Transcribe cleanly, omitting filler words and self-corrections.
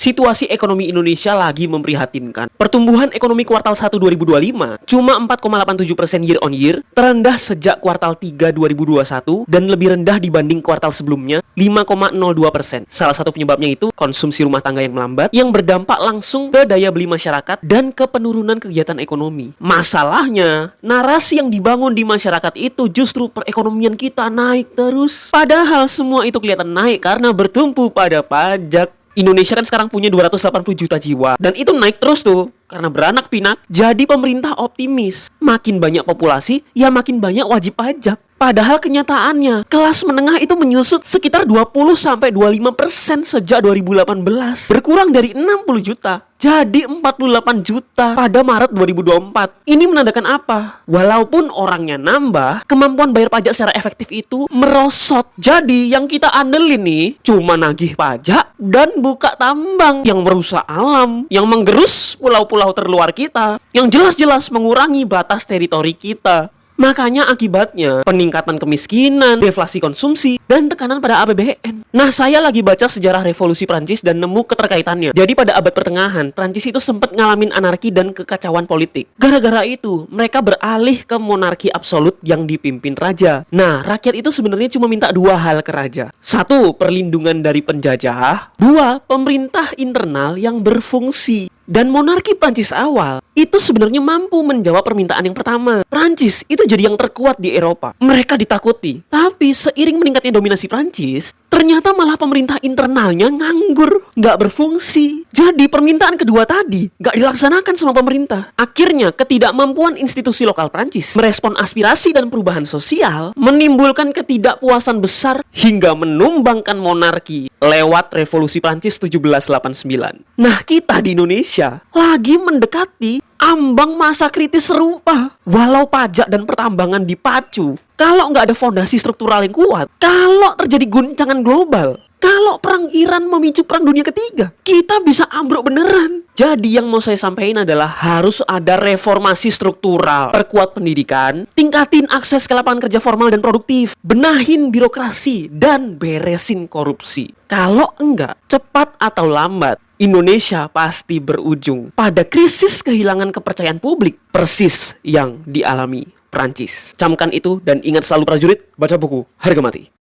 situasi ekonomi Indonesia lagi memprihatinkan. Pertumbuhan ekonomi kuartal 1 2025 cuma 4,87% year on year, terendah sejak kuartal 3 2021 dan lebih rendah dibanding kuartal sebelumnya 5,02%. Salah satu penyebabnya itu konsumsi rumah tangga yang melambat yang berdampak langsung ke daya beli masyarakat dan ke penurunan kegiatan ekonomi. Masalahnya, narasi yang dibangun di masyarakat itu justru perekonomian kita naik terus. Padahal semua itu kelihatan naik karena bertumpu pada pajak. Indonesia kan sekarang punya 280 juta jiwa dan itu naik terus tuh karena beranak pinak. Jadi pemerintah optimis, makin banyak populasi ya makin banyak wajib pajak. Padahal kenyataannya kelas menengah itu menyusut sekitar 20-25% sejak 2018, berkurang dari 60 juta jadi 48 juta pada Maret 2024. Ini menandakan apa? Walaupun orangnya nambah, kemampuan bayar pajak secara efektif itu merosot. Jadi yang kita andelin nih cuma nagih pajak dan buka tambang yang merusak alam, yang menggerus pulau-pulau terluar kita, yang jelas-jelas mengurangi batas teritori kita. Makanya akibatnya peningkatan kemiskinan, deflasi konsumsi, dan tekanan pada APBN. Nah, saya lagi baca sejarah revolusi Prancis dan nemu keterkaitannya. Jadi pada abad pertengahan, Prancis itu sempat ngalamin anarki dan kekacauan politik. Gara-gara itu, mereka beralih ke monarki absolut yang dipimpin raja. Nah, rakyat itu sebenarnya cuma minta dua hal ke raja. Satu, perlindungan dari penjajah. Dua, pemerintah internal yang berfungsi. Dan monarki Prancis awal itu sebenarnya mampu menjawab permintaan yang pertama. Prancis itu jadi yang terkuat di Eropa. Mereka ditakuti. Tapi seiring meningkatnya dominasi Prancis, ternyata malah pemerintah internalnya nganggur, nggak berfungsi. Jadi permintaan kedua tadi nggak dilaksanakan sama pemerintah. Akhirnya ketidakmampuan institusi lokal Prancis merespon aspirasi dan perubahan sosial menimbulkan ketidakpuasan besar hingga menumbangkan monarki lewat revolusi Prancis 1789. Nah, kita di Indonesia lagi mendekati ambang masa kritis serupa. Walau pajak dan pertambangan dipacu, kalau nggak ada fondasi struktural yang kuat, kalau terjadi guncangan global, kalau perang Iran memicu perang dunia ketiga, kita bisa ambruk beneran. Jadi yang mau saya sampaikan adalah harus ada reformasi struktural. Perkuat pendidikan, tingkatin akses ke lapangan kerja formal dan produktif, benahin birokrasi, dan beresin korupsi. Kalau enggak, cepat atau lambat, Indonesia pasti berujung pada krisis kehilangan kepercayaan publik, persis yang dialami Prancis. Camkan itu dan ingat selalu prajurit, baca buku, harga mati.